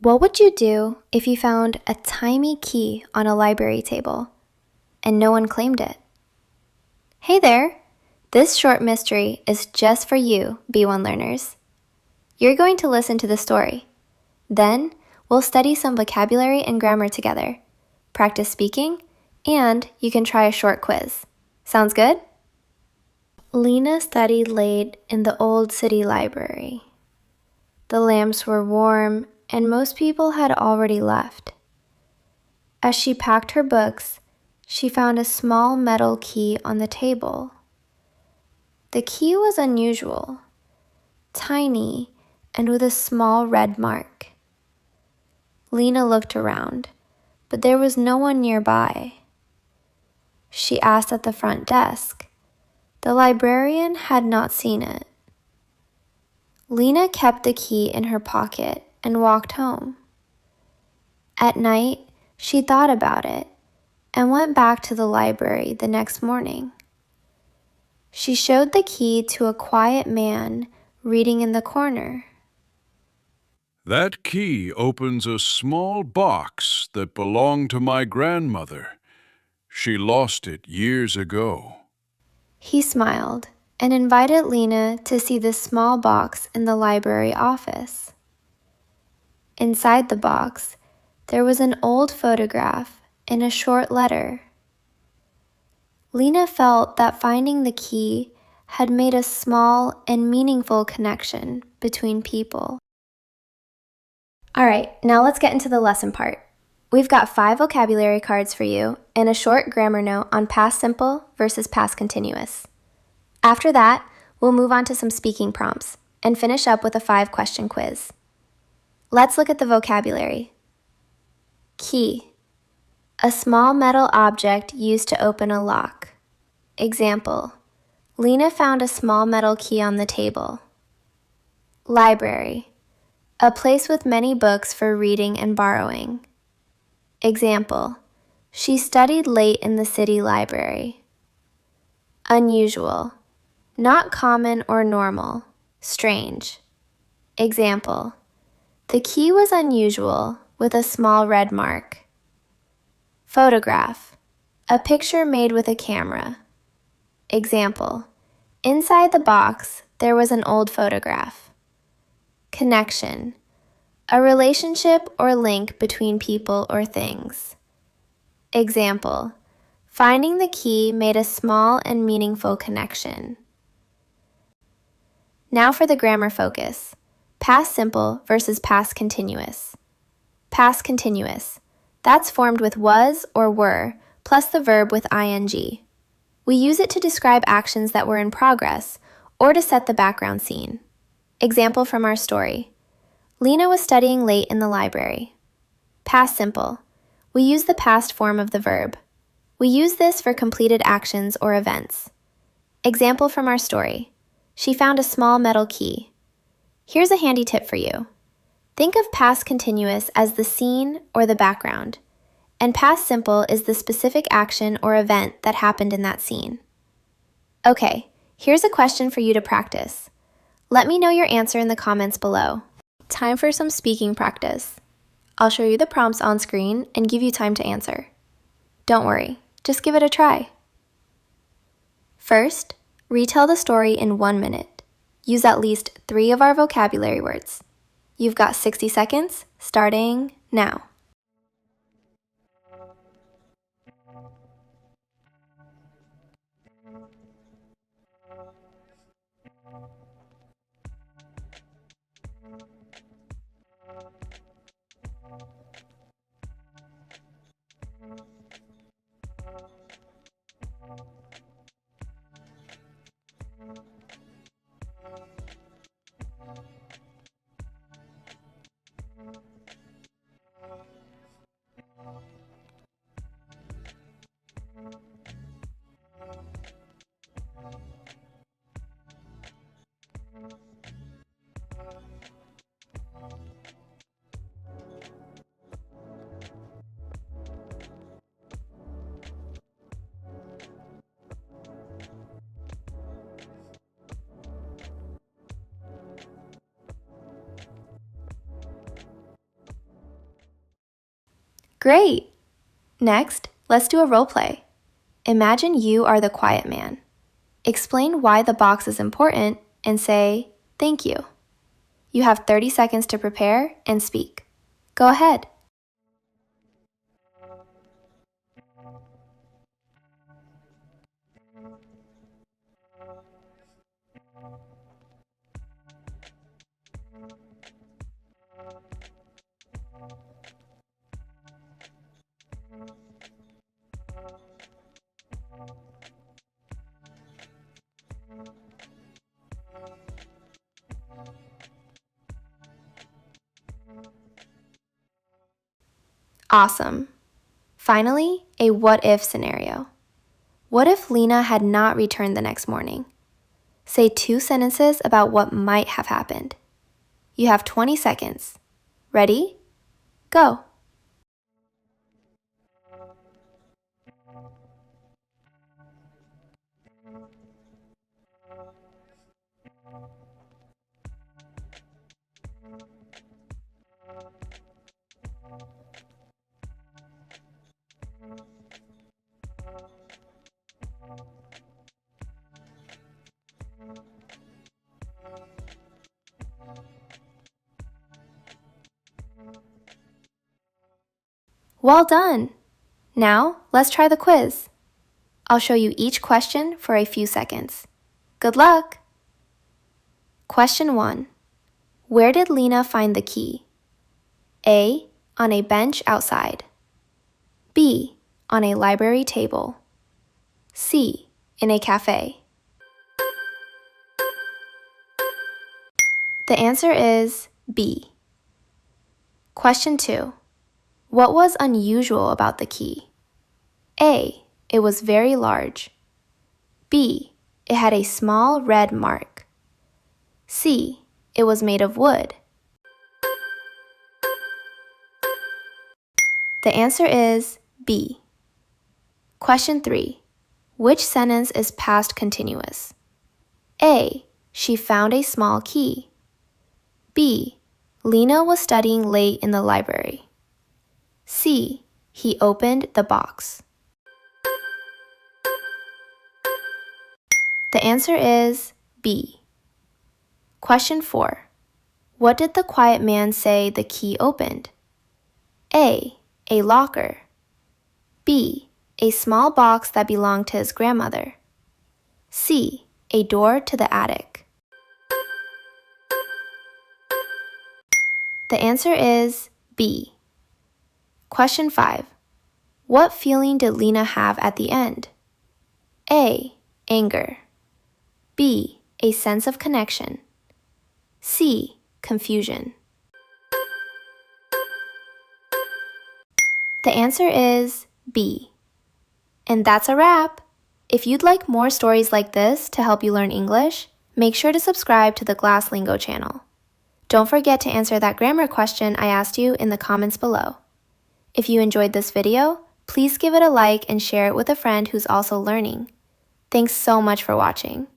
What would you do if you found a tiny key on a library table and no one claimed it? Hey there! This short mystery is just for you, B1 learners. You're going to listen to the story. Then, we'll study some vocabulary and grammar together, practice speaking, and you can try a short quiz. Sounds good? Lina studied late in the old city library. The lamps were warm and most people had already left. As she packed her books, she found a small metal key on the table. The key was unusual, tiny, and with a small red mark. Lina looked around, but there was no one nearby. She asked at the front desk. The librarian had not seen it. Lina kept the key in her pocket and walked home. At night, she thought about it and went back to the library the next morning. She showed the key to a quiet man reading in the corner. That key opens a small box that belonged to my grandmother. She lost it years ago. He smiled and invited Lina to see the small box in the library office. Inside the box, there was an old photograph and a short letter. Lina felt that finding the key had made a small and meaningful connection between people. All right, now let's get into the lesson part. We've got 5 vocabulary cards for you and a short grammar note on past simple versus past continuous. After that, we'll move on to some speaking prompts and finish up with a 5-question quiz. Let's look at the vocabulary. Key. A small metal object used to open a lock. Example. Lina found a small metal key on the table. Library. A place with many books for reading and borrowing. Example. She studied late in the city library. Unusual. Not common or normal. Strange. Example. The key was unusual with a small red mark. Photograph. A picture made with a camera. Example. Inside the box, there was an old photograph. Connection. A relationship or link between people or things. Example. Finding the key made a small and meaningful connection. Now for the grammar focus. Past simple versus past continuous. Past continuous. That's formed with was or were, plus the verb with ing. We use it to describe actions that were in progress, or to set the background scene. Example from our story. Lina was studying late in the library. Past simple. We use the past form of the verb. We use this for completed actions or events. Example from our story. She found a small metal key. Here's a handy tip for you. Think of past continuous as the scene or the background, and past simple is the specific action or event that happened in that scene. Okay, here's a question for you to practice. Let me know your answer in the comments below. Time for some speaking practice. I'll show you the prompts on screen and give you time to answer. Don't worry, just give it a try. First, retell the story in 1 minute. Use at least 3 of our vocabulary words. You've got 60 seconds, starting now. Great! Next, let's do a role play. Imagine you are the quiet man. Explain why the box is important and say, "Thank you." You have 30 seconds to prepare and speak. Go ahead. Awesome. Finally, a what-if scenario. What if Lina had not returned the next morning? Say 2 sentences about what might have happened. You have 20 seconds. Ready? Go. Well done! Now, let's try the quiz. I'll show you each question for a few seconds. Good luck! Question 1. Where did Lina find the key? A. On a bench outside. B. On a library table. C. In a cafe. The answer is B. Question 2. What was unusual about the key? A. It was very large. B. It had a small red mark. C. It was made of wood. The answer is B. Question 3. Which sentence is past continuous? A. She found a small key. B. Lina was studying late in the library. C. He opened the box. The answer is B. Question 4. What did the quiet man say the key opened? A. A locker. B. A small box that belonged to his grandmother. C. A door to the attic. The answer is B. Question 5. What feeling did Lina have at the end? A. Anger. B. A sense of connection. C. Confusion. The answer is B. And that's a wrap! If you'd like more stories like this to help you learn English, make sure to subscribe to the GlassLingo channel. Don't forget to answer that grammar question I asked you in the comments below. If you enjoyed this video, please give it a like and share it with a friend who's also learning. Thanks so much for watching.